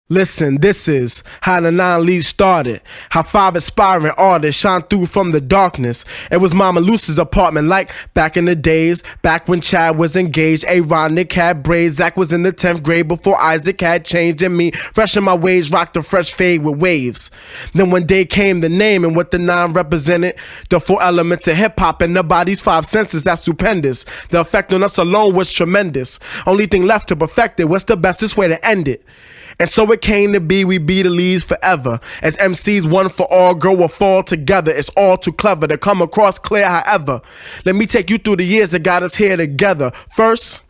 Listen, this is how the 9 Leaves started. How 5 aspiring artists shine through from the darkness. It was Mama Lucy's apartment like back in the days. Back when Chad was engaged, A-Ron, Nick had braids. Zach was in the 10th grade before Isaac had changed. And me, fresh in my ways, rocked a fresh fade with waves. Then one day came the name and what the 9 represented. The 4 elements of hip-hop and the body's 5 senses, that's stupendous. The effect on us alone was tremendous. Only thing left to perfect it, what's the bestest way to end it? And so it came to be, we be the leads forever. As MCs, one for all, grow or fall together. It's all too clever to come across clear, however. Let me take you through the years that got us here together. First,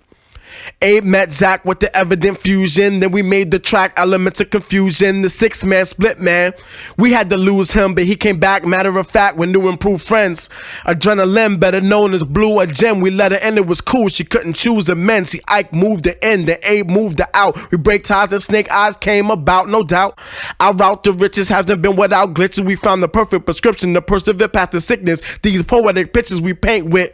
Abe met Zach with the evident fusion. Then we made the track Elements of Confusion. The 6-man split, man. We had to lose him, but he came back. Matter of fact, we're new improved friends. Adrenaline, better known as Blue, a gem. We let her in, it was cool. She couldn't choose a men. See, Ike moved her in, then Abe moved her out. We break ties and Snake Eyes came about, no doubt. Our route to riches hasn't been without glitches. We found the perfect prescription to persevere past the sickness. These poetic pictures we paint with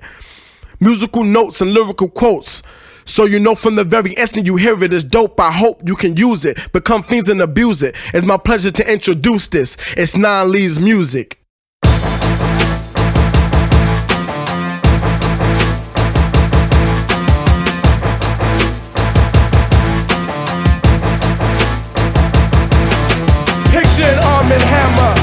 musical notes and lyrical quotes. So you know from the very instant you hear it is dope. I hope you can use it, become fiends and abuse it. It's my pleasure to introduce this. It's 9 Leaves music. Picture an arm and hammer.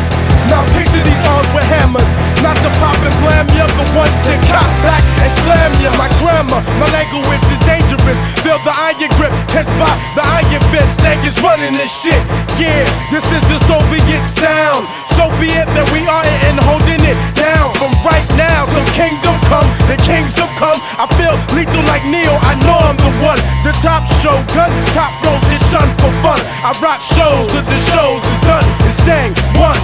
Now picture these arms with hammers. Not to pop and blam you, but once to cop back and slam you. My grammar, my language is dangerous. Feel the iron grip, catch by the iron fist. Snake is running this shit. Yeah, this is the Soviet sound. So be it that we are and holding it down. From right now till kingdom come, the kings have come. I feel lethal like Neo, I know I'm the one. The top shogun, top roles is shunned for fun. I rock shows till the shows is done. It's staying one.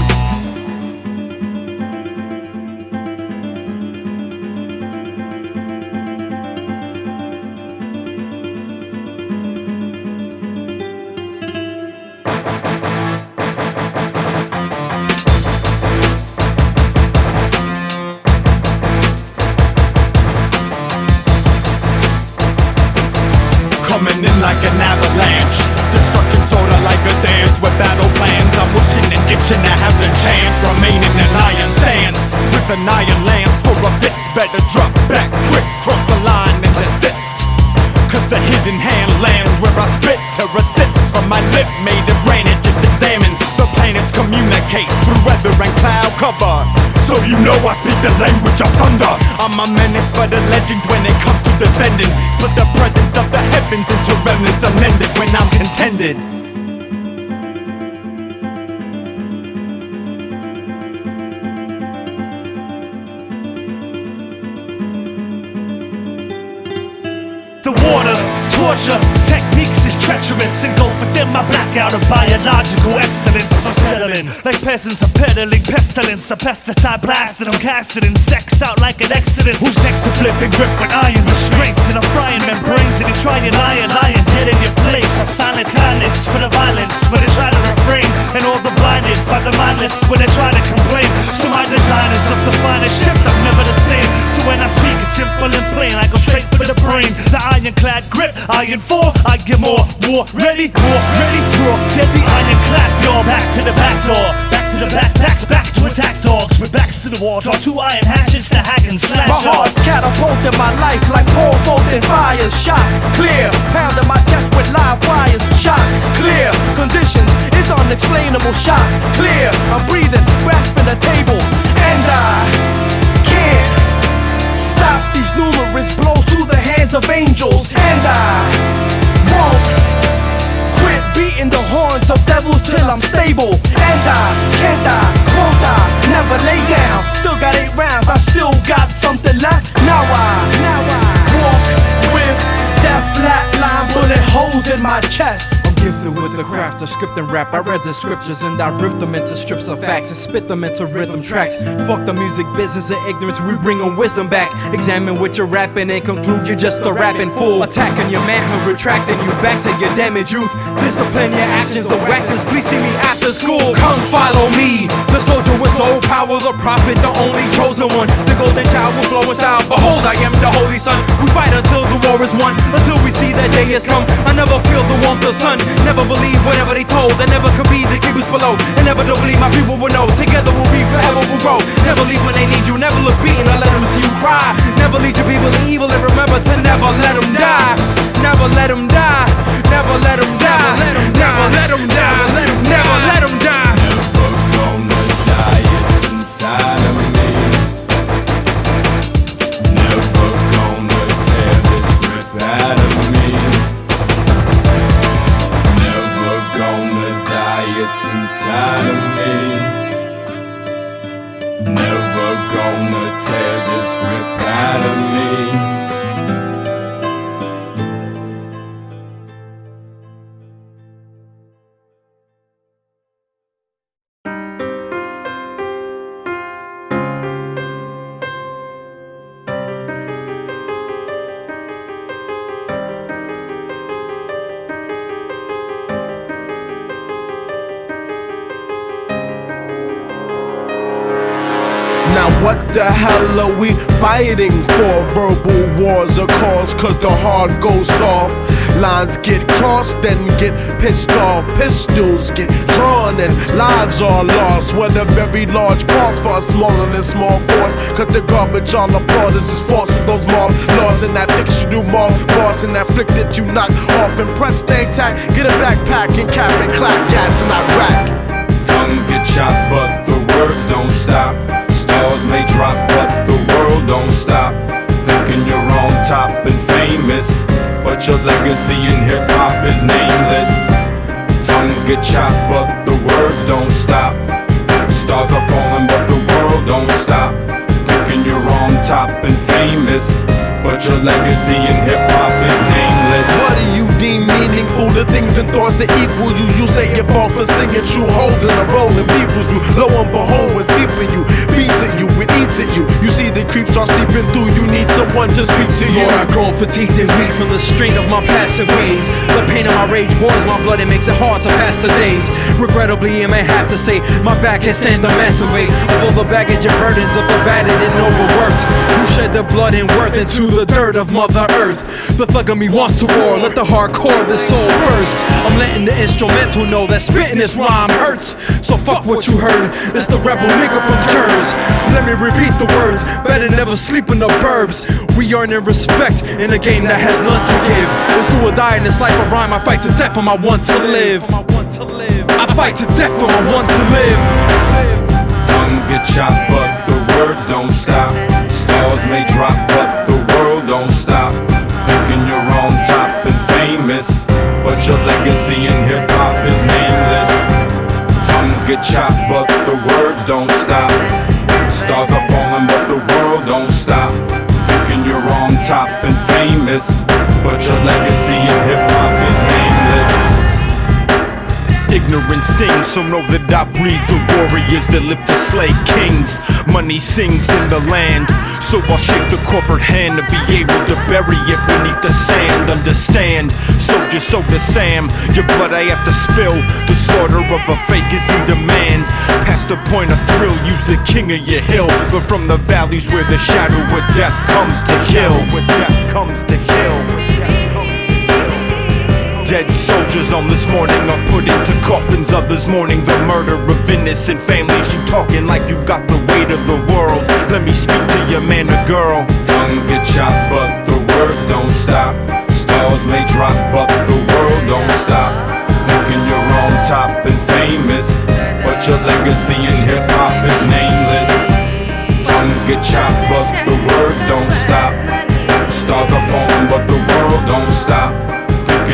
Coming in like an avalanche, destruction sorta like a dance with battle plans. I'm wishing and itching to have the chance, remain in an iron stance with an iron lance for a fist. Better drop back quick, cross the line and desist, cause the hidden hand lands where I spit. Terror sits from my lip made of granite. Just examine the planets, communicate through weather and cloud cover. So you know I speak the language of thunder. I'm a menace but a legend when it comes to defending. Split the presence of the heavens into remnants, amended when I'm contended. The water, torture, techniques is treacherous. And go for them, I blackout of biological excellence. I'm settling like peasants, I'm peddling pestilence. A pesticide blasted, I'm casting insects out like an exodus. Who's next to flip and grip with iron restraints? And I'm frying membranes and you try and lying dead in your place. A silent kindness for the violence when they try to refrain. And all the blinded find the mindless when they try to complain. So my design is of the finest shift, I'm never the same. So when I speak it's simple and plain, I go straight for the brain. The ironclad grip, iron 4, I get more ready, more deadly ironclad. You're back to the back door, back to the backpacks, back to attack dogs. With backs to the wall, draw 2 iron hatchets to hack and slash. My heart's catapulting my life like pole vaulting fires. Shock, clear, pounding my chest with live wires. Shock, clear, conditions is unexplainable. Shock, clear, I'm breathing, grasping the table. And I can't stop these numerous blows to the hands of angels. And I won't quit beating the horns of devils till I'm stable. And I can't die, won't die, never lay down. Still got 8 rounds, I still got something left. Now I walk with that flat line bullet holes in my chest. I'm gifted with the craft of script and rap. I read the scriptures and I ripped them into strips of facts and spit them into rhythm tracks. Fuck the music business and ignorance, we bring on wisdom back. Examine what you're rapping and conclude you're just a rapping fool. Attacking your manhood, retracting you back to your damaged youth. Discipline your actions, the whackness, please see me after school. Come follow me, the soldier with soul power, the prophet, the only chosen one. The golden child with flowing style, behold I am the holy son. We fight until the war is won, until we see that day has come. I never feel the warmth of sun, never never believe whatever they told. They never could be the keepers below. Inevitably my people will know. Together we'll be, forever we'll grow. Never leave when they need you. Never look beaten or let them see you cry. Never lead your people to evil and remember to never let them die. Never let them die. Never let them die. Never let them die. Never let them die. Never gonna die, it's inside of me. Never gonna tear this grip out of me. Never gonna die, it's inside of me. Never gonna tear this grip out of me. Now what the hell are we fighting for? Verbal wars are caused cause the heart goes soft. Lines get crossed, then get pissed off. Pistols get drawn and lives are lost. What a very large cost for a smaller than small force. Cause the garbage all applaud is forcing those mob laws. And that fictional mob boss and that flick that you knock off. And press stay tack, get a backpack and cap and clap gas and I rack. Tongues get chopped but the words don't stop. Stars may drop but the world don't stop. Thinking you're on top and famous, but your legacy in hip-hop is nameless. Tongues get chopped but the words don't stop. Stars are falling but the world don't stop. Thinking you're on top and famous, but your legacy in hip-hop is nameless. What do you deem meaningful? The things and thoughts that equal you. You say you're false but singing true. Holding a rolling people's you. Lo and behold what's deep in you. Beats at you, it eats at you. You see the creeps are seeping through. You need someone to speak to you. Lord, I've grown fatigued and weak from the strain of my passive ways. The pain of my rage boils my blood and makes it hard to pass the days. Regrettably, I may have to say my back can stand the massive weight of all the baggage and burdens of the battered and overworked. Who shed their blood and worth into the dirt of Mother Earth. The thug of me wants to roar. Let the hardcore of the soul burst. I'm letting the instrumental know that spitting this rhyme hurts. So fuck what you heard. It's the rebel nigga from Jersey. Let me repeat the words. Better never sleep in the burbs. We earning respect in a game that has none to give. It's do or die in this life of rhyme. I fight to death for my want to live. I fight to death for my want to live. Tongues get chopped but the words don't stop. Stars may drop but the world don't stop. Thinking you're on top and famous, but your legacy in hip-hop is nameless. Tongues get chopped but the words don't stop. Stars are falling but the world don't stop. Thinking you're on top and famous, but your legacy in hip-hop is nameless. Ignorance stings, so know that I breed the warriors that live to slay kings. Money sings in the land, so I'll shake the corporate hand to be able to bury it beneath the sand. Understand, soldier, so to Sam, your blood I have to spill. The slaughter of a fake is in demand. Past the point of thrill, use the king of your hill. But from the valleys where the shadow of death comes to kill. Dead soldiers on this morning are put into coffins. Others mourning the murder of innocent families. You talking like you got the weight of the world. Let me speak to your man or girl. Tongues get chopped but the words don't stop. Stars may drop but the world don't stop. Thinking you're on top and famous, but your legacy in hip-hop is nameless. Tongues get chopped but the words don't stop. Stars are falling but the world don't stop.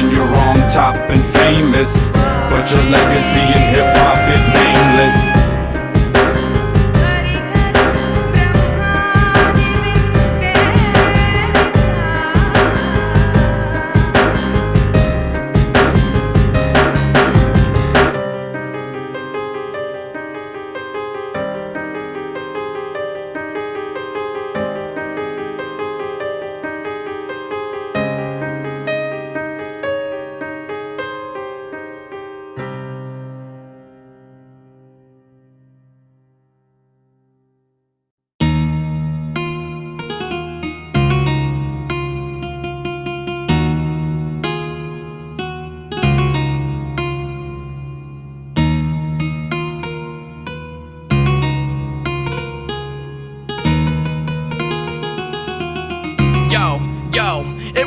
You're on top and famous, but your legacy in hip-hop is nameless.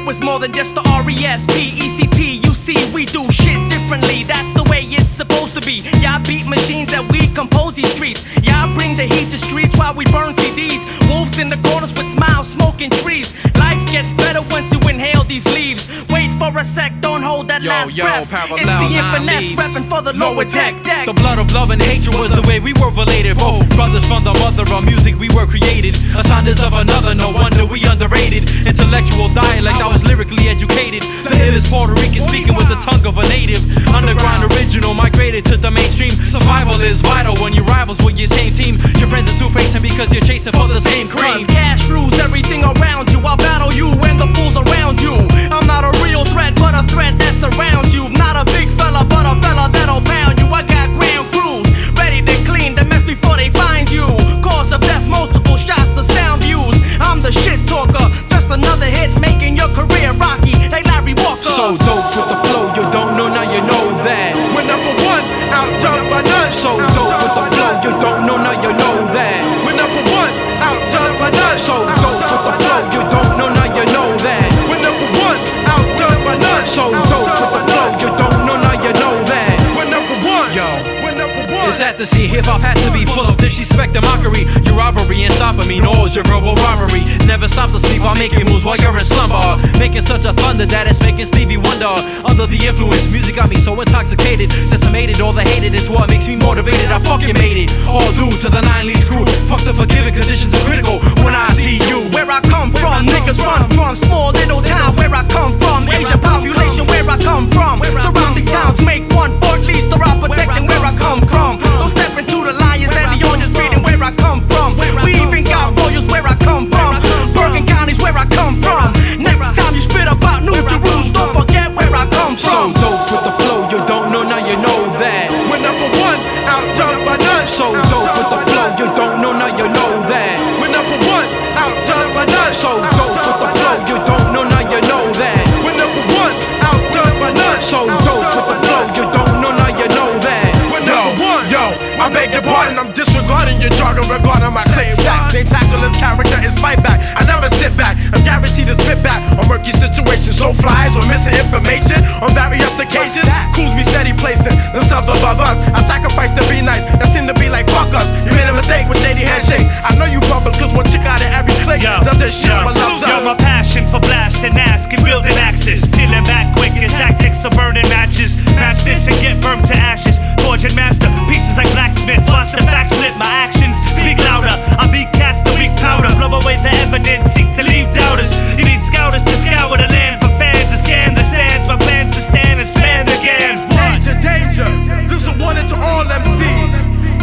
was more than just the R-E-S-P-E-C-T. You see, we do shit differently, that's the way it's supposed to be. Y'all beat machines and we compose these streets. Y'all bring the heat to streets while we burn CDs. Wolves in the corners with smiles, smoking trees. Life gets better once you inhale these leaves. Wait for a sec, don't hold that last breath. It's the infinite reppin' for the lower tech deck. The blood of love and hatred was the way we were related. Both brothers from the mother of music we were created. Assigners of another, no wonder we underrated. Intellectual dialect, I was lyrically educated. The illest Puerto Rican speaking with the tongue of a native. Underground original, migrated to the mainstream. Survival is vital when your rivals with your same team. Your friends are two-facing because you're chasing for the same cream. Cause cash rules everything around you. I'll battle you and the fools around you. I'm not a real threat, but a threat that surrounds you. Not a big fella, but a fella that'll pound you. I got grand crews, ready to clean the mess before they find you. Cause of death, multiple shots of sound views. I'm the shit talker, just another hit making your career rocky. Hey Larry Walker. So dope with the flow, you don't know, now you know that. We're number one, outdone by none. So dope with the flow, you don't know, now you know that. We're number one, outdone by none. So dope with the flow, you don't know, now you know that. We're number one, outdone by none. So dope with the flow, you don't know, now you know that. We're number one. Yo, We're number one. it's sad to see hip-hop had to be full of disrespect and mockery. Your rivalry ain't stopping me, nor is your verbal robbery. Never stop to sleep while making moves while you're in slumber. Making such a thunder that it's making Stevie wonder. Under the influence, music got me so intoxicated. Decimated all the hated, it's what makes me motivated. I fucking made it, all due to the 9 Leaves crew. Fuck the forgiving, conditions are critical when I see you. Where I come from, niggas run from small little town. Where I come from, Asian population. Where I come from, surrounding towns make one for at least. They're all protecting where I come from. Don't step into the lions and the oranges reading where I come from. We even got royals where I come from. Bergen County's where I come from. Next time you spit about New Jerusalem, don't forget where I come So from. dope with the flow, you don't know, now you know that. We're number one, outdone by none. So dope with the flow, you don't know, now you know that. We're number one, outdone by none. So dope with the flow, you don't know, now you know that. We're number one, outdone by none. So dope with the flow, you don't know, now you know that. We're number one. Yo, I beg your pardon, I'm disregarding your jargon regarding my claim facts. They tackle his character is fight back. I never sit back, I'm guaranteed to spit back on murky situations. So flies or missing information on various occasions. Crews be steady placing themselves above us. I sacrifice to be nice, that seem to be like fuck us. You made a mistake with shady handshake. I know you bubbles, cause one chick out of every clique does this shit but loves us. Yo, my passion for blasting, asking, wielding axes. Peeling back quick and tactics of burning matches. Match this and get burned to ashes. Forging masterpieces like blacksmiths. Watch the facts slip, my actions speak louder. I beat cats the weak powder. Blow away the evidence, seek to leave doubters. You need scouters to scour the land for fans to scan the sands. My plans to stand and span again. Danger, danger, this is wanted to all MCs.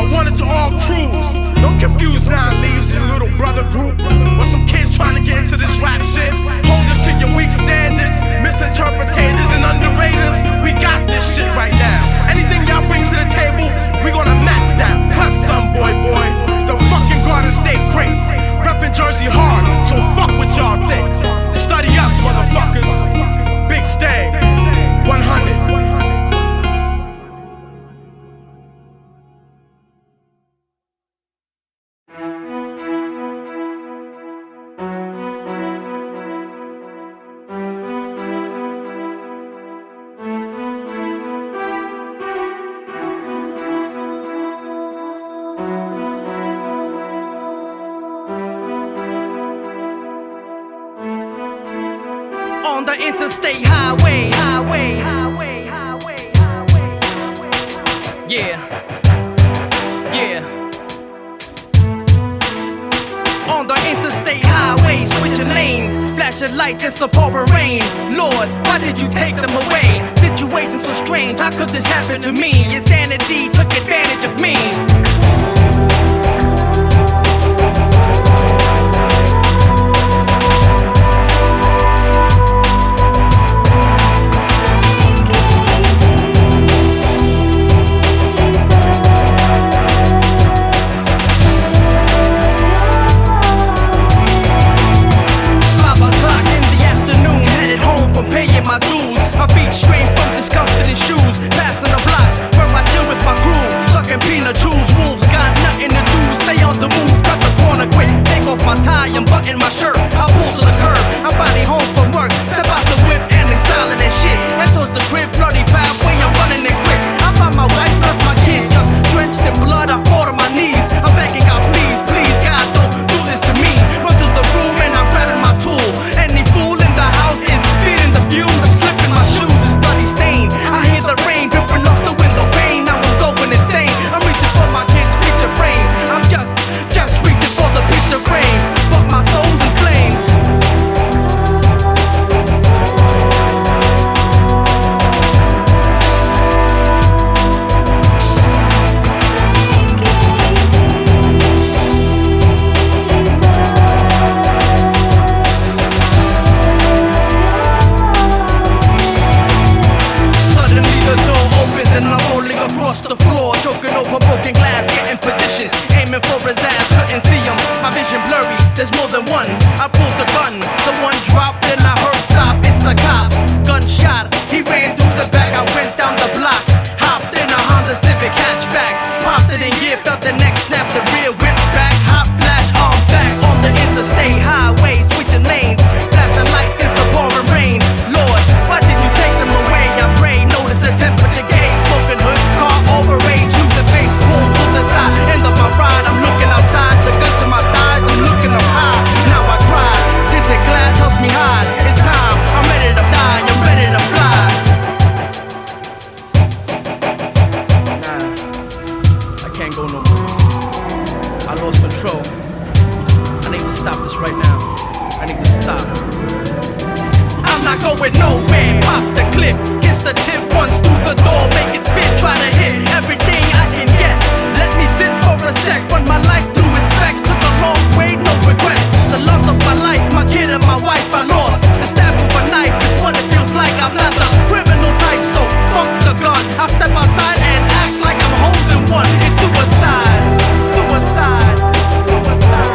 I wanted to all crews. Don't confuse 9 Leaves and your little brother group. Or some kids trying to get into this rap shit. Hold us to your weak standards. Misinterpretators and underraters. We got this shit right now. Anything y'all bring to the table, we gonna match that. Plus some, boy. The fucking Garden State greats. Reppin' Jersey hard, so fuck what y'all think. Study us, motherfuckers. Big Stay, 100. On the interstate highway. Yeah. On the interstate highway, switching lanes, flashing lights in some pouring rain. Lord, why did you take them away? Situation so strange, how could this happen to me? Insanity took advantage of me. Paying my dues, my feet straight from discomfort in shoes, passing the blocks where I chill with my crew, sucking peanut juice. across the floor, choking over broken glass, getting position, aiming for his ass, couldn't see him. My vision blurry, there's more than one. I pulled the gun, the one dropped, then I heard stop. It's the cops, gunshot. He ran through the back, I went down the block, hopped in a Honda Civic hatchback, popped it in gear, felt the neck snap, the rear whip back, hot flash, arm back on the interstate highway, switching lanes, flashing lights in the pouring rain. Lord, why did you take them away? I pray, notice a temperature gauge, smoking hood, car overage, losing face, pulled to the side, end of my ride, I'm looking outside, the gun to my thighs, I'm looking up high, now I cry, tinted glass helps me hide, it's time, I'm ready to die, I'm ready to fly. Nah, I can't go no more, I lost control, I need to stop this right now, I need to stop. I'm not going nowhere, pop the clip, kiss the tip once through the door, make it spin, try to hit everything I can get. Let me sit for a sec, run my life through its facts, took a long way, no regrets. The loves of my life, my kid and my wife I lost. The stab of a knife is what it feels like. I'm not the criminal type, so fuck the gun. I'll step outside and act like I'm holding one. It's suicide, suicide, suicide.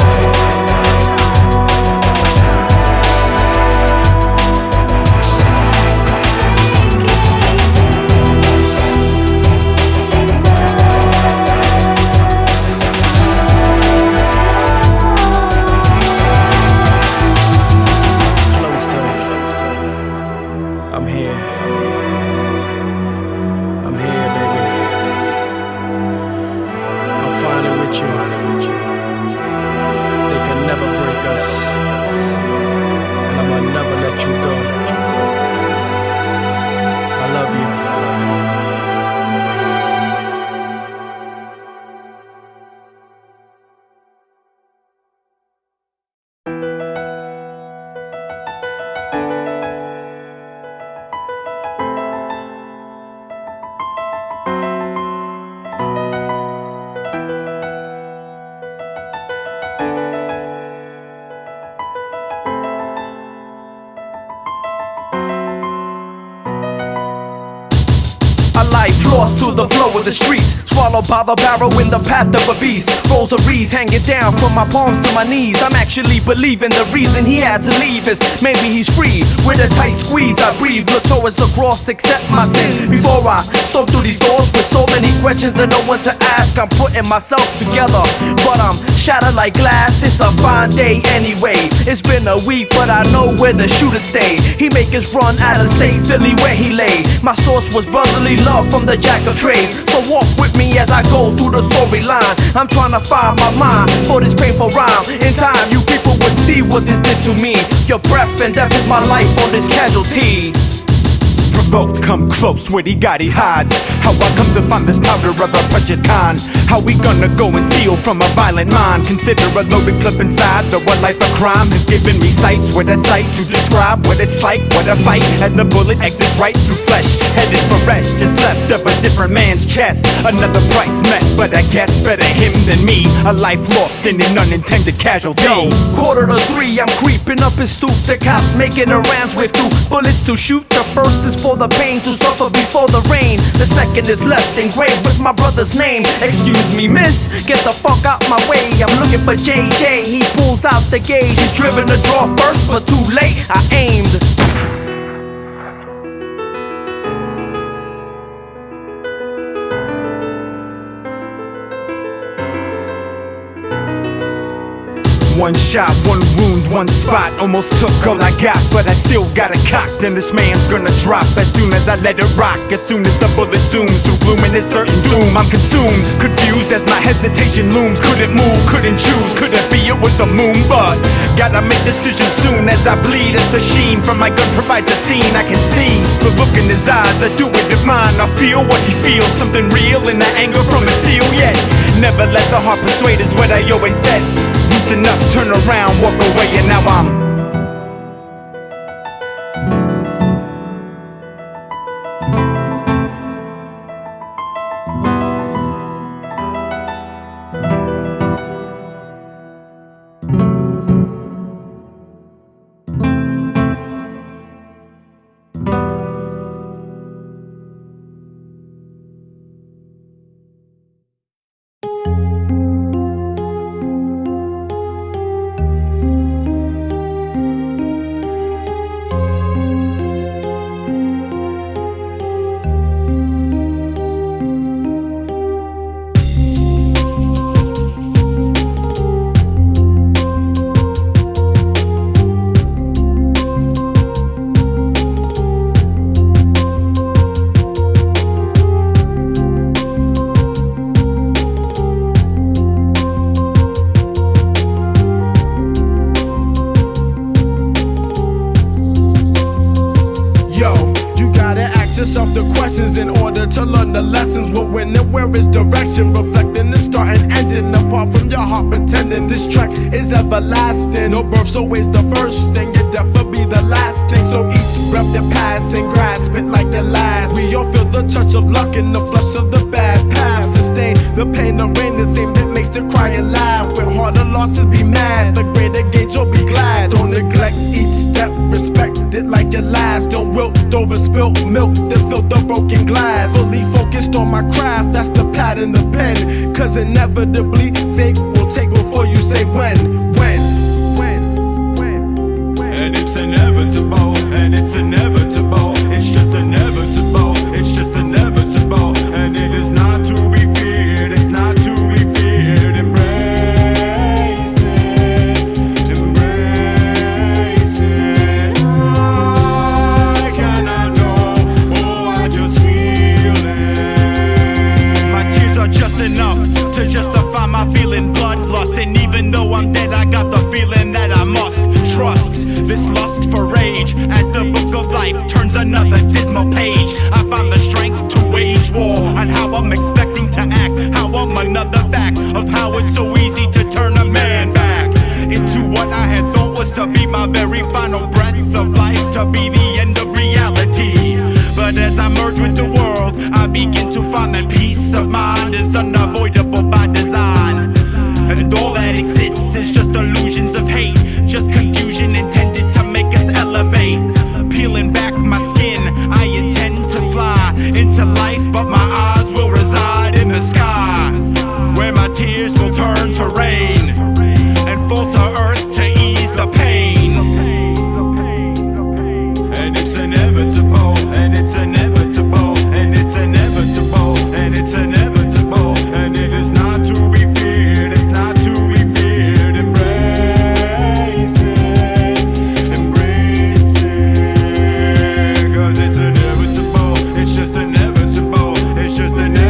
Lost to the flow of the streets, swallowed by the barrow in the path of a beast. Rosaries hanging down from my palms to my knees. I'm actually believing the reason he had to leave is maybe he's free. With a tight squeeze I breathe, look towards the cross, accept my sins before I storm through these doors with so many questions and no one to ask. I'm putting myself together, but I'm shattered like glass. It's a fine day anyway. It's been a week, but I know where the shooter stayed. He make us run out of state, Philly where he lay. My source was brotherly love from the jack of trades. So walk with me as I go through the storyline. I'm trying to find my mind for this painful rhyme. In time, you people would see what this did to me. Your breath and death is my life on this casualty. Provoked, come close, where he got he hides. How I come to find this powder of a precious kind. How we gonna go and steal from a violent mind? Consider a loaded clip inside, though a life of crime has given me sights with a sight to describe what it's like, what a fight. As the bullet exits right through flesh, headed for rest, just left of a different man's chest. Another price met, but I guess better him than me. A life lost in an unintended casualty. Yo, 2:45, I'm creeping up his stoop. The cops making the rounds with 2 bullets to shoot. The first is for the pain to suffer before the rain. The second is left engraved with my brother's name. Excuse me, miss, get the fuck out my way. I'm looking for JJ, he pulls out the gauge. He's driven to draw first, but too late, I aimed. One shot, one wound, one spot. Almost took all I got, but I still got it cocked. And this man's gonna drop as soon as I let it rock. As soon as the bullet zooms through gloom and it's certain doom. I'm consumed, confused as my hesitation looms. Couldn't move, couldn't choose, couldn't be, it was the moon. But gotta make decisions soon as I bleed. As the sheen from my gun provides a scene. I can see the look in his eyes, I do it with mine. I feel what he feels, something real in the anger from his steel. Yet never let the heart persuade is what I always said. Loosen up, turn around, walk away, and now I'm harder to learn the lessons. What, when, and where is direction? Reflecting the start and ending. Apart from your heart pretending this track is everlasting. No birth's always the first thing, your death will be the last thing. So each breath that pass and grasp it like your last. We all feel the touch of luck in the flush of the bad path. Sustain the pain, the rain, the same that makes the crying laugh. With harder losses be mad, the greater gains you'll be glad. Don't neglect each step, respect it like your last. Don't wilt over spilt milk that filled the broken glass. Fully focused on my craft, that's the pad and the pen. Cause inevitably fate will take before you say when. And it's inevitable, and it's inevitable. It's just inevitable, it's just inevitable. And it is not to be feared, it's not to be feared. Embrace it, embrace it. I cannot know, oh I just feel it. My tears are just enough to justify my feeling bloodlust. And even though I'm dead, I got the feeling that I must trust this lust for rage. As the book of life turns another dismal page, I find the strength to wage war on how I'm expecting to act, how I'm another fact of how it's so easy to turn a man back into what I had thought was to be my very final breath of life, to be the end of reality. But as I merge with the world, I begin to find that peace of mind is unavoidable by design. And all that exists is just illusions of hate, just confusion intended to make us elevate. Peeling back my skin, I intend to fly into life, but my eyes will reside in the sky, where my tears will turn to rain and fall to earth to ease the pain. And it's inevitable, and it's inevitable, and it's inevitable, and it's inevitable. And it is not to be feared, it's not to be feared. Embrace it, embrace it. Cause it's inevitable, it's just inevitable, it's just inevitable.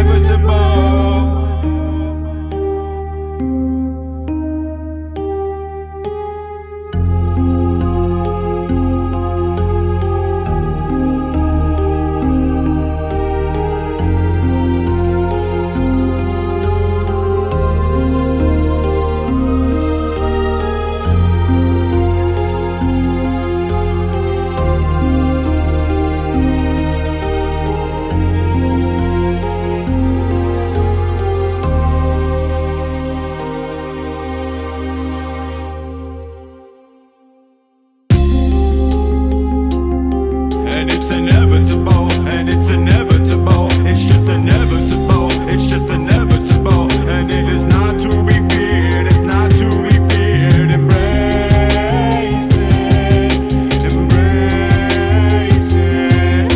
And it's inevitable, and it's inevitable. It's just inevitable, it's just inevitable. And it is not to be feared, it's not to be feared. Embrace it, embrace it.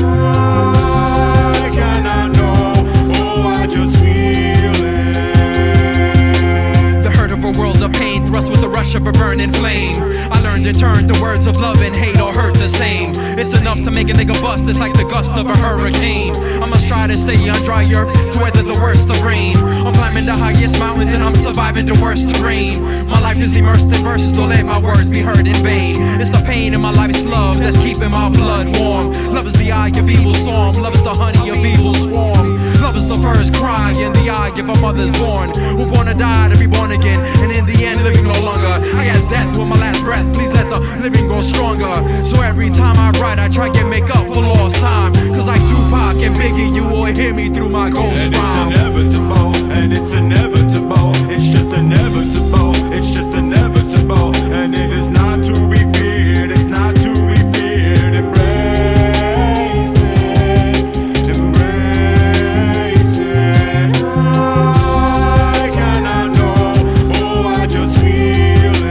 I cannot know, oh I just feel it. The hurt of a world of pain, thrust with the rush of a burning flame. I learned in turn the words of love and hate all hurt the same. It's enough to make a nigga bust, it's like the gust of a hurricane. I must try to stay on dry earth to weather the worst of rain. I'm climbing the highest mountains and I'm surviving the worst terrain. My life is immersed in verses, don't let my words be heard in vain. It's the pain in my life's love that's keeping my blood warm. Love is the eye of evil storm, love is the honey of evil swarm. Love is the first cry in the eye of a mother's born. We're born to die to be born again, and in the end living no longer. I ask death with my last breath, please let the living grow stronger. So every time I write, I try to make up for lost time. Cause like Tupac and Biggie, you will hear me through my ghost And rhyme. it's inevitable, and it's inevitable. It's just inevitable, it's just inevitable. And it is not to be feared, it's not to be feared. Embrace it, embrace it. I cannot know, oh I just feel it.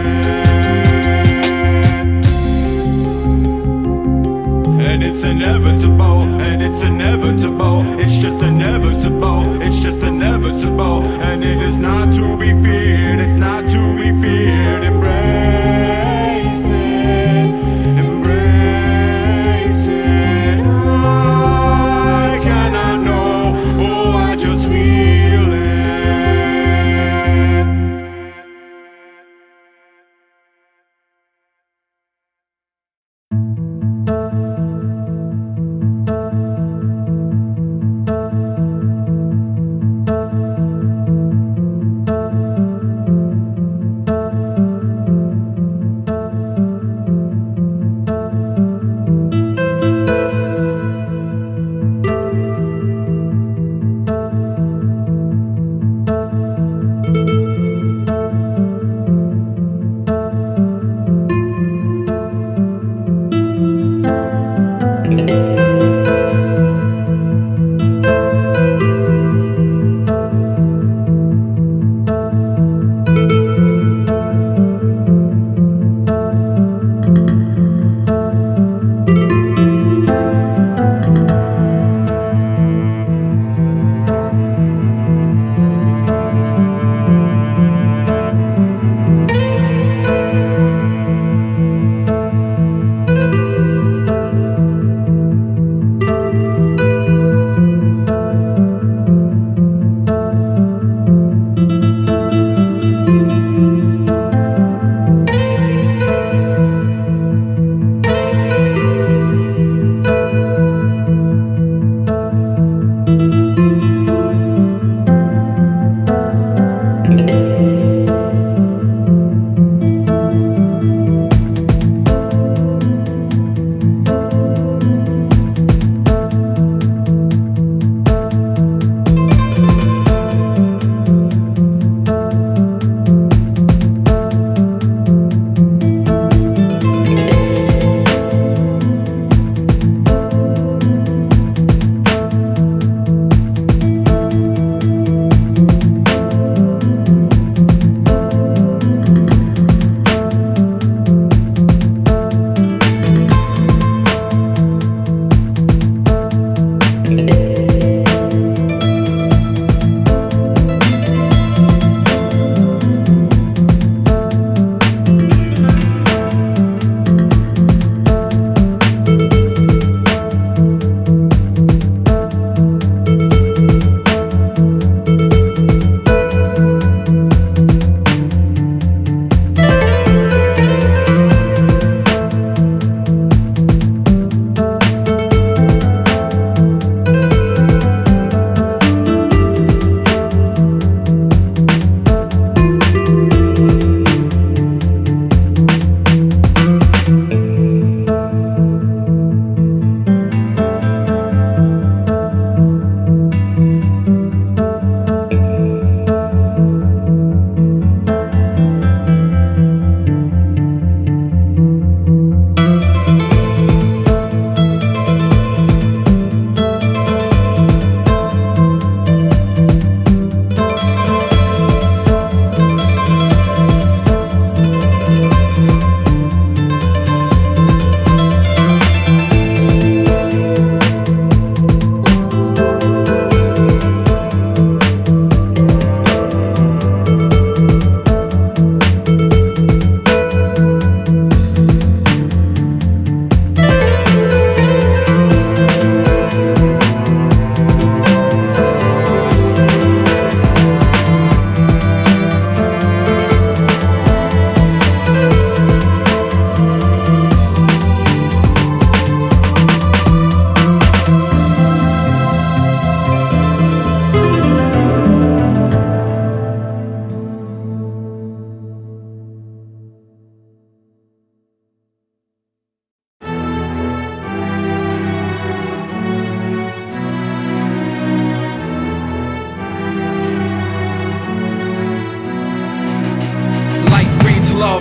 And it's inevitable, and it's inevitable. It's just inevitable.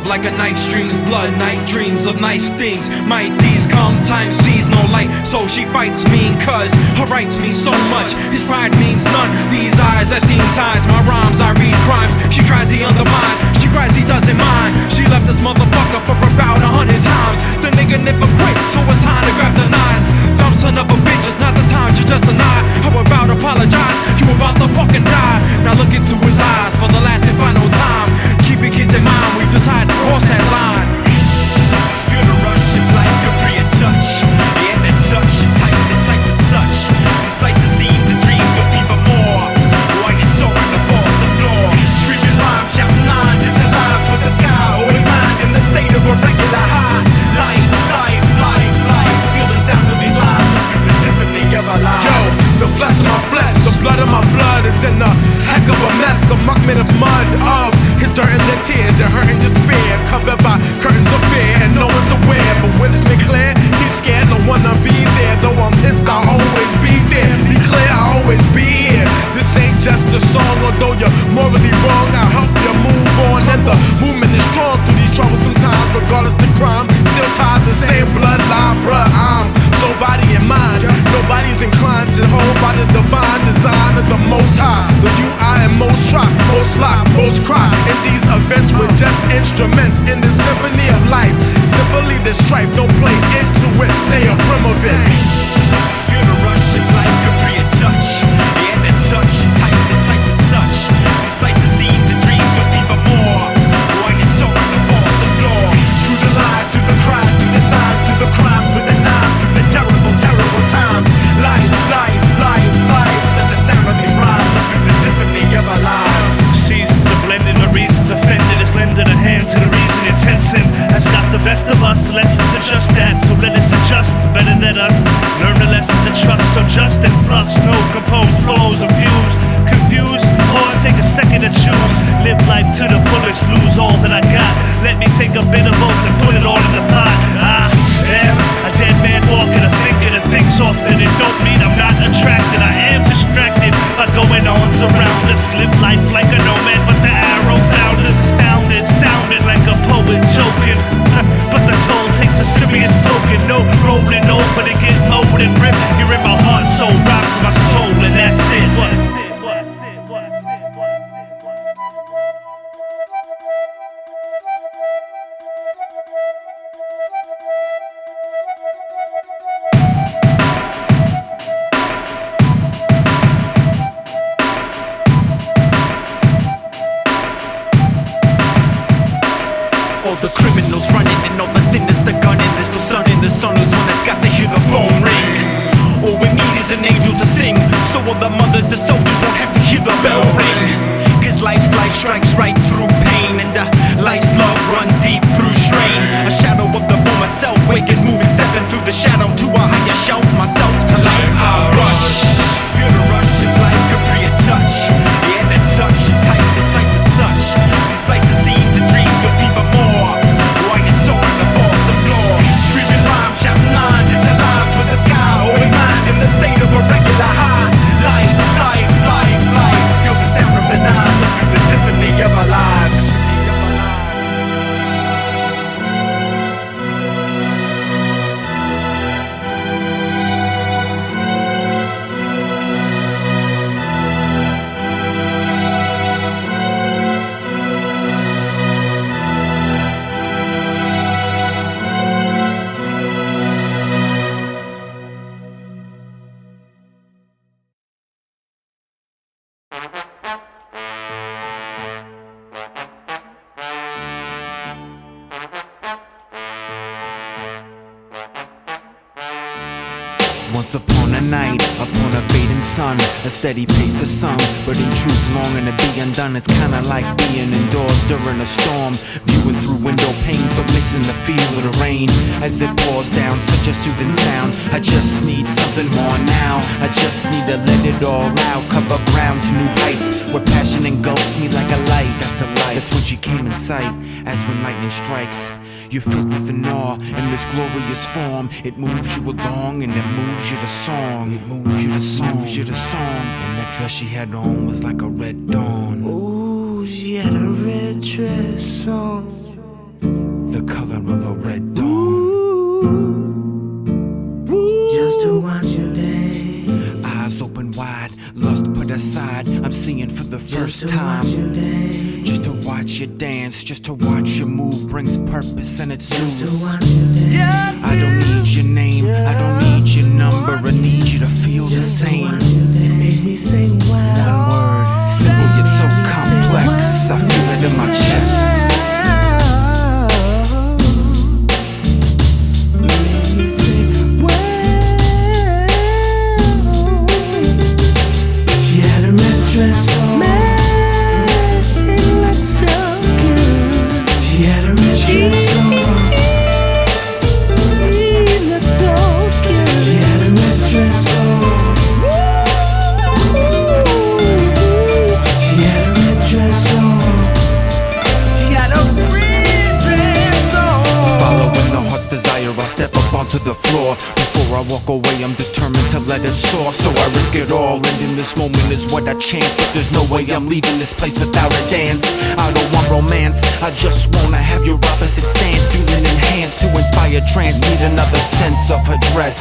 like a night's dreams. Blood, night dreams of nice things. Might these come times sees no light, so she fights me cause her rights mean so much. His pride means none. These eyes I've seen times. My rhymes I read crimes. She tries, he undermines. She cries, he doesn't mind. She left this motherfucker for about 100 times. The nigga never quit, so it's time to grab the 9. Dumb son of a bitch, it's not the time you just deny. How about apologize? You about to fucking die. Now look into his eyes for the last and final time. Keep your kids in mind, we decide to cross that line. Feel the rush of life, could be a touch. Yeah, the touch entices this life with such. Decisive scenes and dreams of even more. While you're soaring above the floor, screaming rhymes, shouting lines into lives with the sky always mine in the state of a regular high. Life, life, life, life. Feel the sound of these lines through the symphony of our lives. Yo, the flesh of my flesh, the blood of my blood is in a heck of a mess. A muck made of mud, of his dirt and the tears, the hurt and despair, covered by curtains of fear, and no one's aware. But when it's been clear, he's scared, no one to be there. Though I'm pissed, I'll always be there. Be clear, I'll always be here. This ain't just a song, although you're morally wrong, I'll help you move on. And the movement is strong through these troublesome times, regardless the crime. Still tied the same bloodline, bruh. I'm so body and mind. Nobody's inclined to hold by the divine design of the Most High. The you, I, and most try, most lie, most cry. And these events were just instruments in the symphony of life. Simply the strife, don't play into it, stay a brim of it. Feel the rush of life, could be a touch. Yeah, the touch entices this life with such. Decisive scenes and dreams of even more. While you're soaring above the floor, through the lies, through the cries, through the signs, through the crimes, with the knives, through the terrible, terrible times. Life, life, life, life. Let the sound of these rhymes through the symphony of our lives. Seasons are blended, the reasons offended is lending a hand to the reason intensive. Has got the best of us, lessons are just that. So let us adjust, better than us. Learn the lessons of trust, so just in flux. No composed flows of views. Confused, pause, take a second to choose. Live life to the fullest, lose all that I got. Let me take a bit of both and put it all in the pot. I am a dead man walking, a thinker that thinks often. It don't mean I'm not attracted, I am distracted by going on around us. Live life like a nomad, but the arrow found us. Astounded, sounded like a poet joking. But the toll takes a serious token. No rolling over to get mowed and ripped. You're in my heart, soul rocks my soul, and that's it. What? All the criminals running and all the sinister gunning. There's no sun in the sun who's one that's got to hear the phone ring. All we need is an angel to sing, so all the mothers and soldiers won't have to hear the bell ring. Cause life's life strikes right through pain, and life's love runs deep through strain. A shadow of the former self, waking, moving, stepping through the shadow to a higher shelf. Myself to life I rush. Feel the rush of life, could be a touch. Yeah, that touch entices this life with such. Decisive scenes and dreams of even more. While you're soaring above the floor, screaming rhymes, shouting lines into lives with the sky always mine in the state of a regular high. Life, life, life, life. Feel the sound of the nine through the symphony of our lives. Once upon a night, upon a fading sun, a steady pace to some, but in truth longing to be undone. It's kinda like being indoors during a storm, viewing through window panes but missing the feel of the rain as it pours down, such a soothing sound. I just need something more now, I just need to let it all out, cover ground to new heights where passion engulfs me like a light. That's a light, that's when she came in sight, as when lightning strikes. You're filled with an awe in this glorious form. It moves you along and it moves you to song. It moves you to song, moves you to song. And that dress she had on was like a red dawn. Ooh, she had a red dress on. it aside. I'm seeing for the first time. Just to watch you dance, just to watch you move brings purpose and it soothes. I don't need your name, I don't need your number, I need you to feel the same. It made me sing wow. One word, simple yet so complex. I feel it in my chest. Dress on, man, she looked so good. She had a red dress on. She looked so good. She had a red dress on. She had a red dress on. She had a red dress on. Following the heart's desire, I step up onto the floor. Before I walk away, I'm determined to let it soar. So I risk it all, and in this moment is what I chance. But there's no way I'm leaving this place without a dance. I don't want romance, I just wanna have your opposite stance. Feeling enhanced to inspire trance. Need another sense of her dress.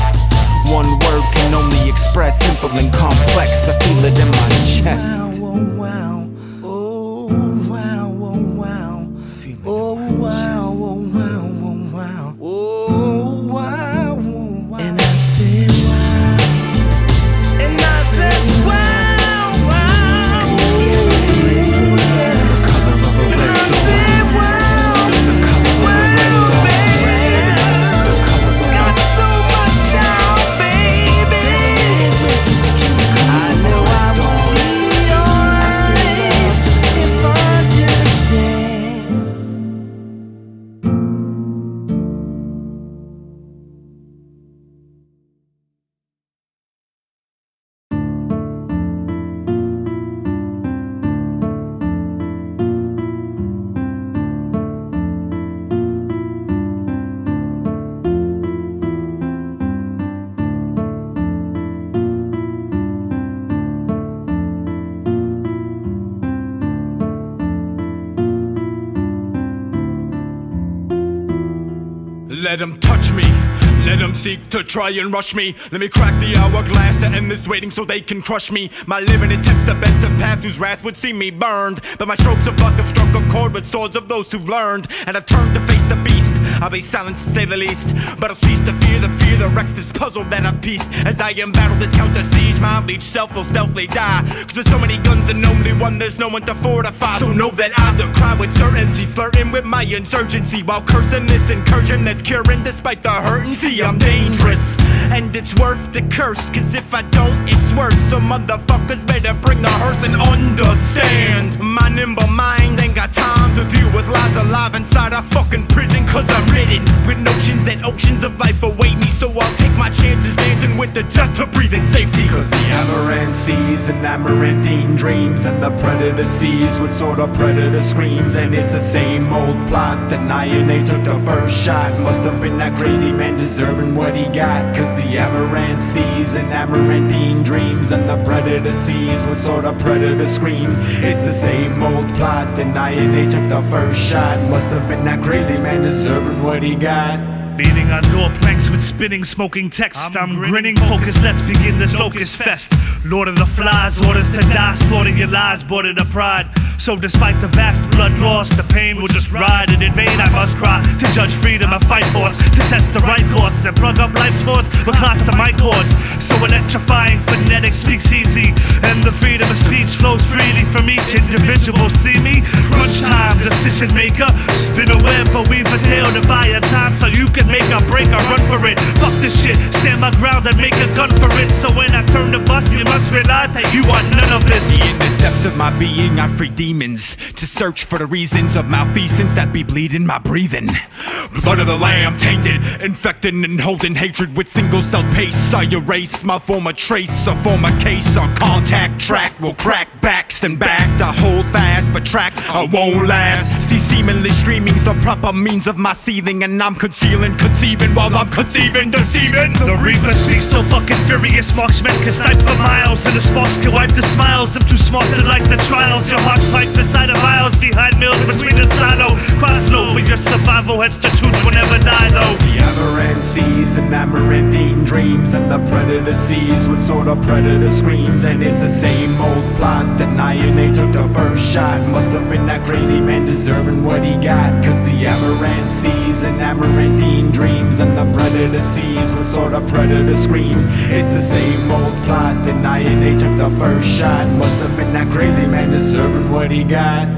One word can only express simple and complex. I feel it in my chest. Wow, wow, oh wow, wow, oh wow, wow, wow, oh wow, wow. And I said wow, and I said wow, wow. The color of a red dawn. Wow, The color of a red dawn. The color of a got so much now, baby. I know I won't be alright if I just dance. Let them touch me, let them seek to try and rush me. Let me crack the hourglass to end this waiting so they can crush me. My living attempts to bend the path whose wrath would see me burned. But my strokes of luck have struck a chord with swords of those who've learned. And I've turned to face the beast. I'll be silenced to say the least, but I'll cease to fear the fear that wrecks this puzzle that I've pieced. As I embattle this counter siege, my unleashed self will stealthily die. Cause there's so many guns and only one, there's no one to fortify. So know that I decry with certainty, flirting with my insurgency, while cursing this incursion that's curing despite the hurt. And see, I'm dangerous, and it's worth the curse, cause if I don't, it's worse. So motherfuckers better bring the hearse and understand. My nimble mind ain't got time to deal with lies alive inside a fucking prison. Cause I'm ridden with notions that oceans of life await me. So I'll take my chances dancing with the death to breathe in safety. Cause the amaranth sees and amaranthine dreams, and the predator sees what sort of predator screams. And it's the same old plot, denying they took the first shot. Must have been that crazy man deserving what he got. Cause the amaranth sees and amaranthine dreams, and the predator sees what sort of predator screams. It's the same old plot, denying they took the first shot. Must have been that crazy man deserving what he got. Beating on door planks with spinning, smoking text. I'm grinning, focused, let's begin this locust fest. Lord of the flies, orders to die, slaughtering your lies, border to pride. So despite the vast blood loss, the pain will just ride, and in vain I must cry to judge freedom and fight for us, to test the right course and plug up life's force with clots of my chords. So electrifying phonetic speaks easy, and the freedom of speech flows freely from each individual. See me? Crunch time, decision maker. Spin a web, but weave a tale to buy a time so you can make a break or run for it. Fuck this shit, stand my ground and make a gun for it. So when I turn the bus, you must realize that you want none of this. In the depths of my being, I free demons to search for the reasons of malfeasance that be bleeding my breathing. Blood of the lamb, tainted, infecting and holding hatred with single-cell pace. I erase my former trace, a former case, a contact track will crack backs and back. I hold fast, but track I won't last. See, seemingly streaming's the proper means of my seething, and I'm concealing, conceiving while I'm conceiving, deceiving. The Reaper speaks so fucking furious, marksmen can snipe for miles, and the sparks can wipe the smiles. I'm too smart to like the trials. Your heart's like the side of miles behind mills between the silo. Cross low for your survival institute will never die though. The amaranth sees and amaranthine dreams, and the predator sees what sort of predator screams. And it's the same old plot, denying they took the first shot. Must have been that crazy man deserving what he got. Cause the amaranth sees and amaranthine dreams, and the predator sees what sort of predator screams. It's the same old plot, denying they took the first shot. Must have been that crazy man deserving what he got.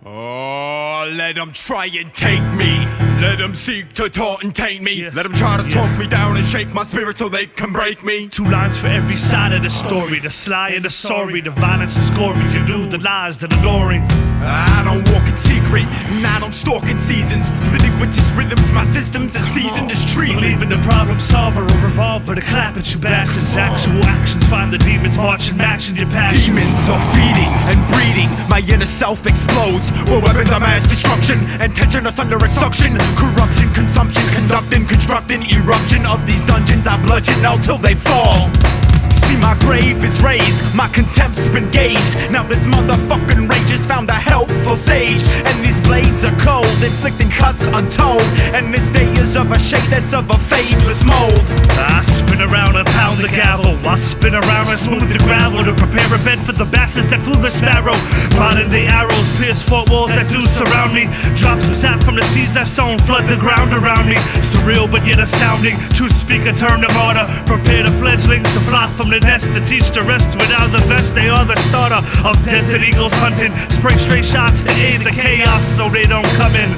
Oh, let them try and take me. Let them seek to taunt and taint me. Yeah. Let them try to talk me down and shake my spirit so they can break me. 2 lines for every side of the story. The sly and the sorry. The violence is gory. You do the lies that alluring. I don't walk in secret, and I don't stalk in seasons. With iniquitous rhythms, my system's as seasoned as treason. Believe in the problem solver, a revolver to clap at you bastards. Actual actions find the demons marching, matching your passions. Demons are feeding and breeding, my inner self explodes. We're weapons of mass destruction, and tension us under its suction. Corruption, consumption, conducting, constructing eruption of these dungeons. I bludgeon out till they fall. See, my grave is raised, my contempt's been gauged. Now this motherfucking rage has found a helpful sage. And these blades are cold, inflicting cuts untold. And this day is of a shade that's of a fadeless mold. I spin around and pound the gavel. I spin around and smooth the gravel to prepare a bed for the bastards that flew the sparrow. Prodding the arrows, pierce 4 walls that do surround me. Drop some sap from the seeds I've sown, flood the ground around me. Surreal but yet astounding, truth speaker turn to martyr. Prepare the fledglings to flock from the nest to teach the rest. Without the vest, they are the starter of desert eagles hunting. Spray straight shots to aid the chaos so they don't come in.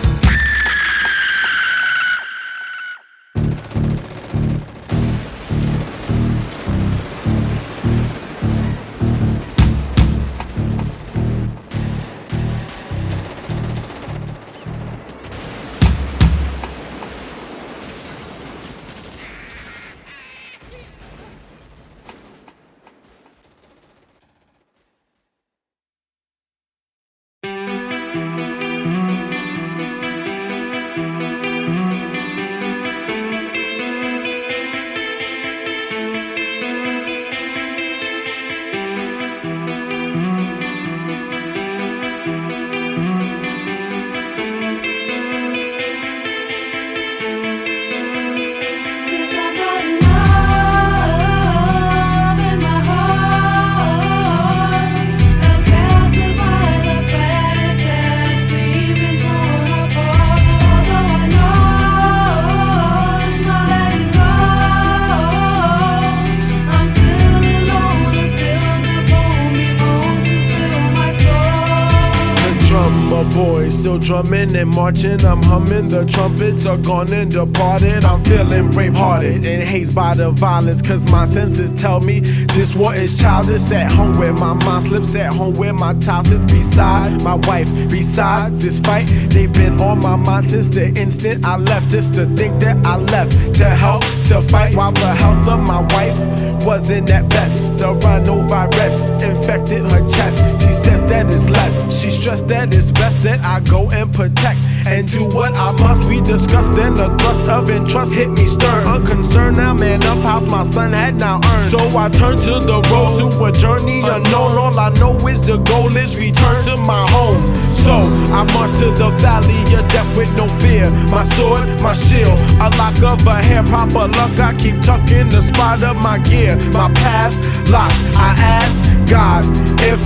Boys still drumming and marching, I'm humming. The trumpets are gone and departed. I'm feeling brave-hearted and hazed by the violence, cause my senses tell me this war is childish. At home where my mind slips, at home where my child sits beside my wife. Besides this fight, they've been on my mind since the instant I left. Just to think that I left to help, to fight, while the health of my wife wasn't at best. The rhinovirus infected her chest. She says that it's less, she stressed that it's best that I go and protect and do what I must. We discussed, then the thrust of entrust hit me stern. Unconcerned, now man up house my son had now earned. So I turned to the road to a journey unknown. All I know is the goal is return to my home. So I march to the valley of death with no fear. My sword, my shield, a lock of a hair. Proper luck, I keep tucking the spot of my gear. My path's locked, I ask God if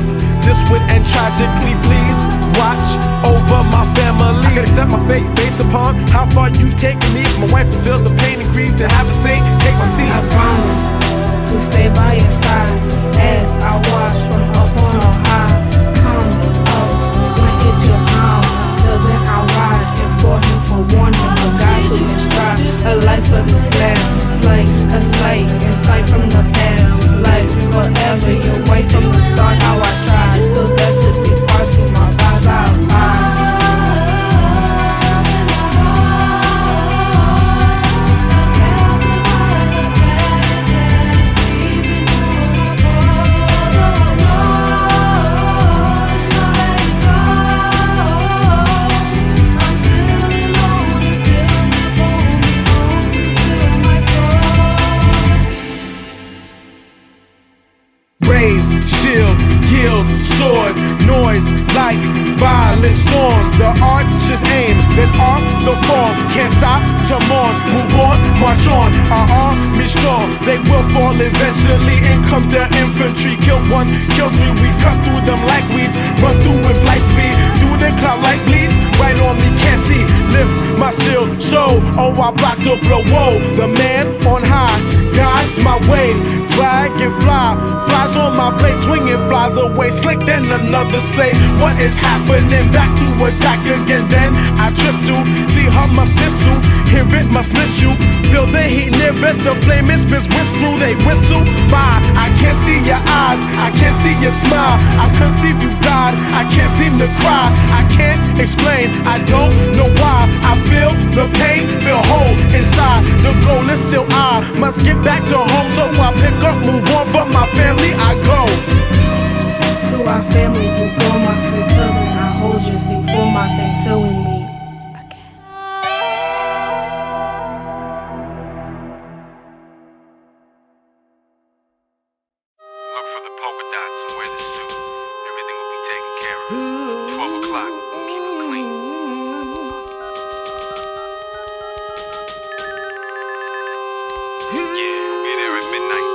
this would end tragically, please watch over my family. I can accept my fate based upon how far you've taken me. If my wife will feel the pain and grief, then have a say, take my seat. I promise to stay by your side as I watch from up on high. Come up when it's your time. Till then I ride and for him for warning, for God to describe a life of this last like a sight and sight from the past. Life forever, your wife from the start. How I tried till death to be part to my vibes outside. violent storm. The archers aim, then arc the form. Can't stop to mourn, move on, march on. Our army strong, they will fall eventually. In comes their infantry, kill one, kill three. We cut through them like weeds, run through with light speed. Through the cloud like bleeds, right on me, can't see. Lift my shield, so oh I block the blow. Whoa, the man on high guides my way. Dragonfly flies on my blade, swinging flies away. Slick then another slave. What is happening? Back to attack again. Then I trip through, see her must missile. Hear it must miss you. Feel the heat nearest, the flame is whisk through. They whistle by. I can't see your eyes, I can't see your smile. I conceive you God, I can't seem to cry. I can't explain, I don't know why. I feel the pain, feel whole inside. The goal is still I must get back to home. So I pick up, move on, but my family I go. To our family, you go, my sweet children. I hold you, sing for my saints, filling me again. Look for the polka dots and wear the suit. Everything will be taken care of. 12 o'clock, keep it clean. Yeah, be there at midnight.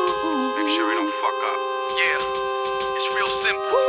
Make sure we don't fuck up. Yeah, it's real simple.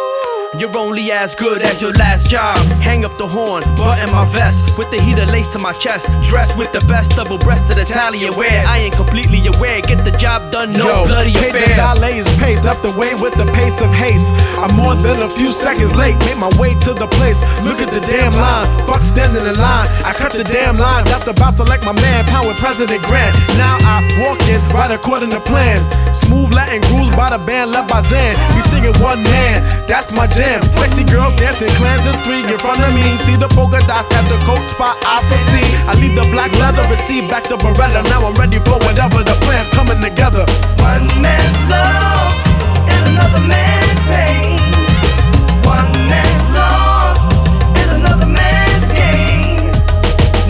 You're only as good as your last job. Hang up the horn, button my vest. With the heater laced to my chest. Dressed with the best double-breasted Italian wear. I ain't completely aware, get the job done, no bloody hate affair. the ballet's pace, left away with the pace of haste. I'm more than a few seconds late, made my way to the place. Look at the damn line, fuck standing in line. I cut the damn line, left about to select my man, pound with President Grant. Now I walk in, right according to plan. Smooth Latin grooves by the band led by Zan. We singing one man, that's my jam. Sexy girls dancing clans of three in front of me. See the polka dots at the coat spot I foresee. I leave the black leather, receive back the Beretta. Now I'm ready for whatever the plan's coming together. One man's love is another man's pain. One man's loss is another man's gain.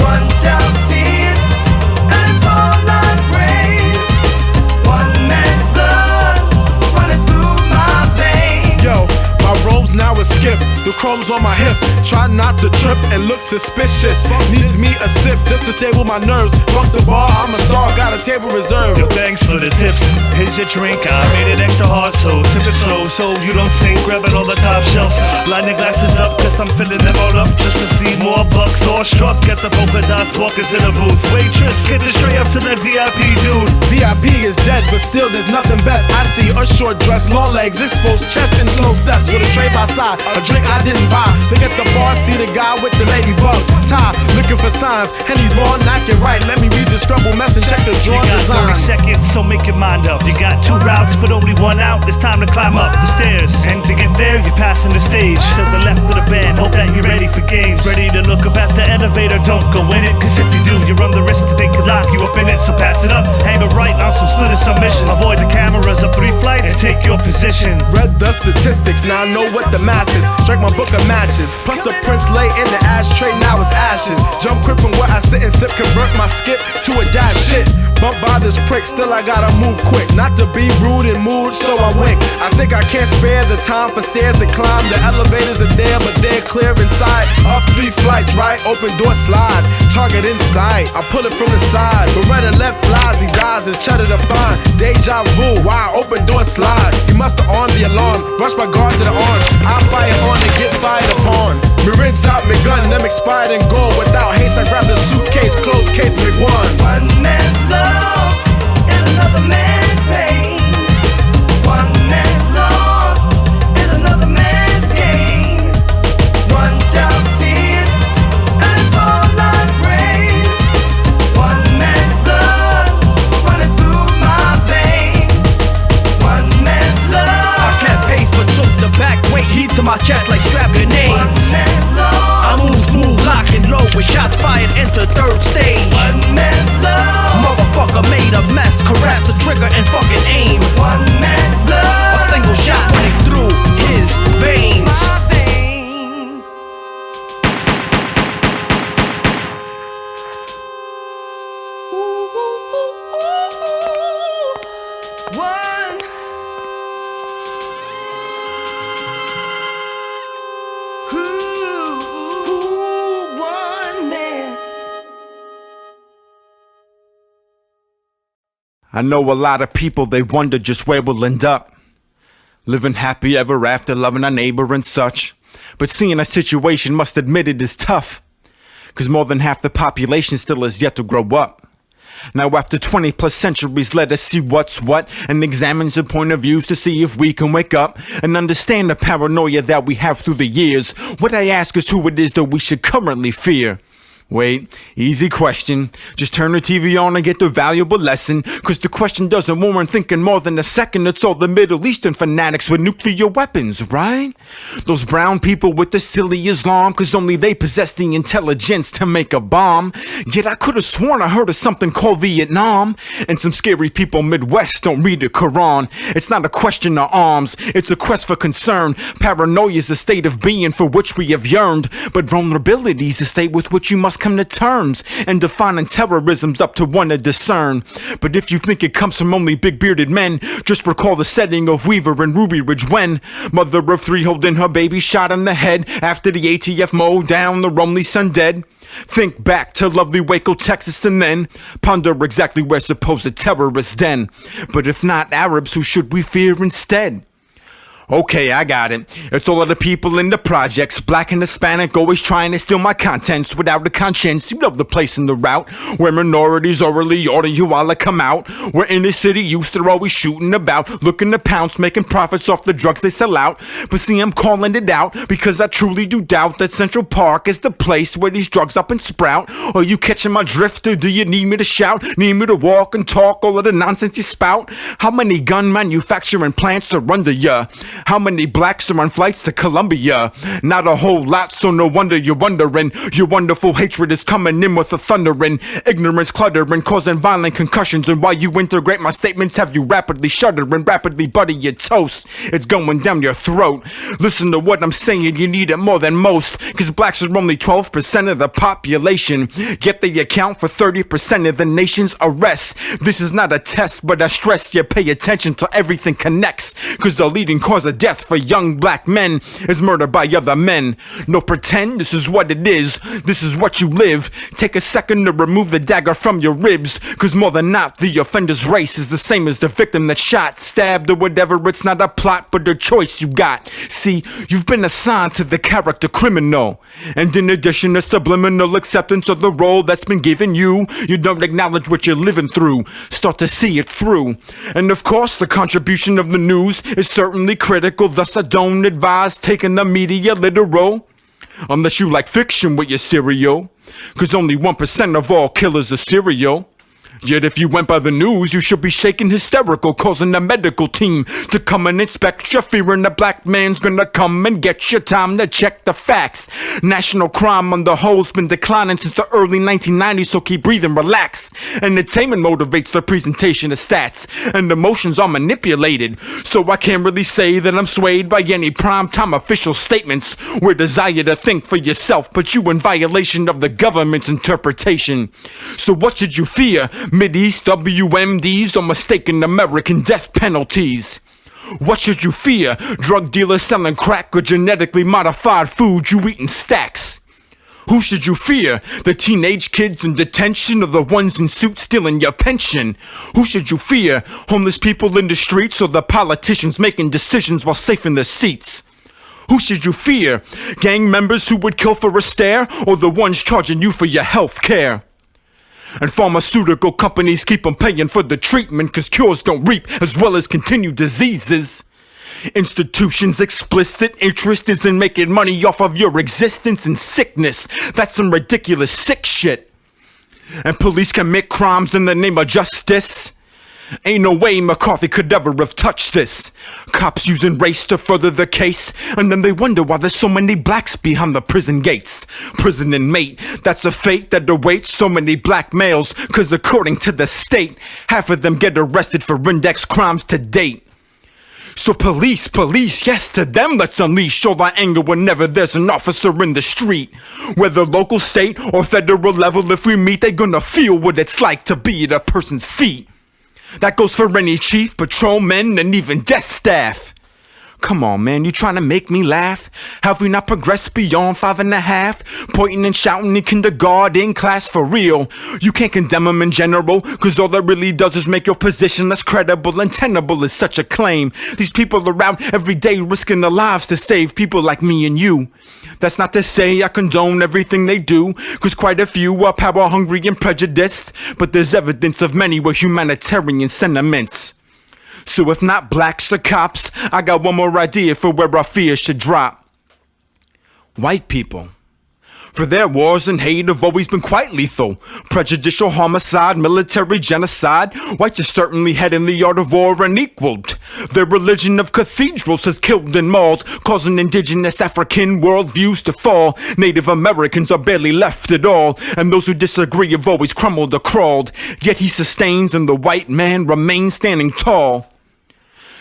One child's tears and fall like rain. One man's blood running through my veins. Yo, my robes now is skipped, the chrome's on my hip. Try not to trip and look suspicious. Needs me a sip just to stay with my nerves. Fuck the bar, I'm a star, got a table reserved. Yo, thanks for the tips. Here's your drink. I made it extra hard, so sip it slow, so you don't sink. Grab it on the top shelves. Line your glasses up, cause I'm filling them all up. Just to see more bucks or struck. Get the polka dots, walk into the booth. Waitress, get it straight up to that VIP dude. VIP is dead, but still there's nothing best. I see a short dress, long legs, exposed chest, and slow steps with a tray by side. A drink I didn't buy. Look at the bar, see the guy with the ladybug tie. Looking for signs, Henny Raw, knock it right. Let me read the scribble mess and check the You drawing got design. 30 seconds, so make your mind up. You got 2 routes, but only 1 out. It's time to climb up the stairs. And to get there, you're passing the stage. To the left of the band, hope that you're ready for games. Ready to look up at the elevator, don't go in it. Cause if you do, you run the risk that they could lock you up in it. So pass it up, hang it right on some splinter submissions. Avoid the cameras up 3 flights and take your position. Read the statistics, now I know what the math is. Strike my book of matches. Plus the prince lay in the ashtray, now it's ashes. Jump quick from where I sit and sip, convert my skip to a dash shit. Bump by this prick, still I gotta move quick. Not to be rude in mood, so I wink. I think I can't spare the time for stairs to climb. The elevators are there, but they're clear inside. Up 3 flights, right? Open door slide. Target inside, I pull it from the side. Beretta left flies, he dies, it's cheddar to find. Deja vu, why? Open door slide. He must have on the alarm, rush my guard to the arm. I fire on and get fired upon. Me rinse out my gun, them expired and go. Without haste, I grab the suitcase, close case, me one. One man's love is another man's pain. One man's loss is another man's gain. One child's tears and fall like rain. One man's blood running through my veins. One man's love. I kept pace but took the back weight. Heat to my chest like strap grenades. One man's love. I move smooth, lock and low with shots fired. Enter third stage. One man. I know a lot of people, they wonder just where we'll end up. Living happy ever after, loving our neighbor and such. But seeing a situation, must admit it is tough. 'Cause more than half the population still has yet to grow up. Now after 20 plus centuries, let us see what's what and examine some point of views to see if we can wake up and understand the paranoia that we have through the years. What I ask is who it is that we should currently fear. Wait, easy question. Just turn the TV on and get the valuable lesson. 'Cause the question doesn't warrant thinking more than a second. It's all the Middle Eastern fanatics with nuclear weapons, right? Those brown people with the silly Islam, 'cause only they possess the intelligence to make a bomb. Yet I could've sworn I heard of something called Vietnam. And some scary people Midwest don't read the Quran. It's not a question of arms, it's a quest for concern. Paranoia is the state of being for which we have yearned. But vulnerability is the state with which you must come to terms, and defining terrorism's up to one to discern. But if you think it comes from only big bearded men, just recall the setting of Weaver and Ruby Ridge when mother of three holding her baby shot in the head after the ATF mowed down their only son dead. Think back to lovely Waco, Texas, and then ponder exactly where supposed terrorists den. But if not Arabs, who should we fear instead? Okay, I got it. It's all of the people in the projects, black and Hispanic, always trying to steal my contents without a conscience. You know the place in the route where minorities orally order you while I come out. Where inner city youth are always shooting about, looking to pounce, making profits off the drugs they sell out. But see, I'm calling it out because I truly do doubt that Central Park is the place where these drugs up and sprout. Are you catching my drift, or do you need me to shout? Need me to walk and talk all of the nonsense you spout? How many gun manufacturing plants are under ya? How many blacks are on flights to Colombia? Not a whole lot, so no wonder you're wondering. Your wonderful hatred is coming in with a thundering. Ignorance cluttering, causing violent concussions. And while you integrate my statements, have you rapidly shuddering, rapidly butter your toast. It's going down your throat. Listen to what I'm saying, you need it more than most. 'Cause blacks are only 12% of the population, yet they account for 30% of the nation's arrests. This is not a test, but I stress you pay attention to everything connects. 'Cause the leading cause of death for young black men is murder by other men. No pretend, this is what it is, this is what you live. Take a second to remove the dagger from your ribs. 'Cause more than not, the offender's race is the same as the victim that shot, stabbed, or whatever. It's not a plot, but a choice you got. See, you've been assigned to the character criminal, and in addition a subliminal acceptance of the role that's been given you. You don't acknowledge what you're living through, start to see it through. And of course the contribution of the news is certainly critical, thus I don't advise taking the media literal. Unless you like fiction with your cereal. 'Cause only 1% of all killers are serial. Yet if you went by the news, you should be shaking hysterical, causing the medical team to come and inspect you, fearing a black man's gonna come and get you. Time to check the facts. National crime on the whole's been declining since the early 1990s, so keep breathing, relax. Entertainment motivates the presentation of stats, and emotions are manipulated. So I can't really say that I'm swayed by any primetime official statements. We're desire to think for yourself, but you in violation of the government's interpretation. So what should you fear? Mideast, WMDs, or mistaken American death penalties? What should you fear? Drug dealers selling crack or genetically modified food you eat in stacks? Who should you fear? The teenage kids in detention or the ones in suits stealing your pension? Who should you fear? Homeless people in the streets or the politicians making decisions while safe in their seats? Who should you fear? Gang members who would kill for a stare or the ones charging you for your health care? And pharmaceutical companies keep on paying for the treatment 'cause cures don't reap as well as continue diseases. Institutions' explicit interest is in making money off of your existence and sickness. That's some ridiculous sick shit. And police commit crimes in the name of justice. Ain't no way McCarthy could ever have touched this. Cops using race to further the case, and then they wonder why there's so many blacks behind the prison gates. Prison inmate, that's a fate that awaits so many black males, 'cause according to the state, half of them get arrested for index crimes to date. So police, yes, to them let's unleash all our anger whenever there's an officer in the street. Whether local, state, or federal level, if we meet, they're gonna feel what it's like to be at a person's feet. That goes for any chief, patrolmen, and even desk staff. Come on, man, you trying to make me laugh? Have we not progressed beyond 5.5? Pointing and shouting in kindergarten class for real. You can't condemn them in general, cause all that really does is make your position less credible and tenable is such a claim. These people around every day risking their lives to save people like me and you. That's not to say I condone everything they do, cause quite a few are power hungry and prejudiced, but there's evidence of many with humanitarian sentiments. So if not blacks or cops, I got one more idea for where our fears should drop. White people. For their wars and hate have always been quite lethal. Prejudicial homicide, military genocide. Whites are certainly heading the art of war unequaled. Their religion of cathedrals has killed and mauled, causing indigenous African worldviews to fall. Native Americans are barely left at all, and those who disagree have always crumbled or crawled. Yet he sustains and the white man remains standing tall.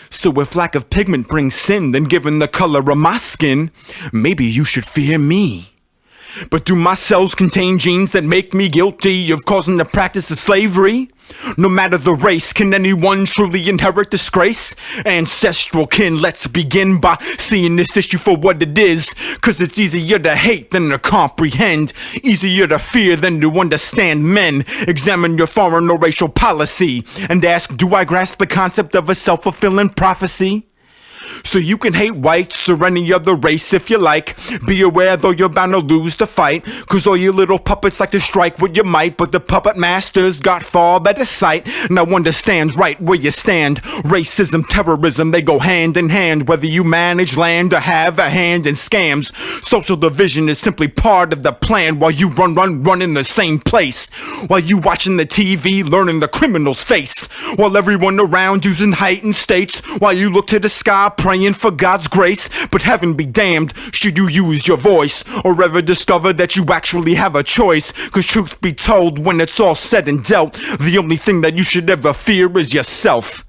So if lack of pigment brings sin, then given the color of my skin, maybe you should fear me. But do my cells contain genes that make me guilty of causing the practice of slavery? No matter the race, can anyone truly inherit disgrace? Ancestral kin, let's begin by seeing this issue for what it is. Cause it's easier to hate than to comprehend, easier to fear than to understand men. Examine your foreign or racial policy and ask, do I grasp the concept of a self-fulfilling prophecy? So you can hate whites or any other race if you like. Be aware though you're bound to lose the fight, cause all you little puppets like to strike with your might, but the puppet masters got far better sight. Now understand right where you stand. Racism, terrorism, they go hand in hand, whether you manage land or have a hand in scams. Social division is simply part of the plan, while you run in the same place. While you watching the TV, learning the criminal's face. While everyone around you's in heightened states. While you look to the sky praying for God's grace. But heaven be damned should you use your voice, or ever discover that you actually have a choice. Cause truth be told, when it's all said and dealt, the only thing that you should ever fear is yourself.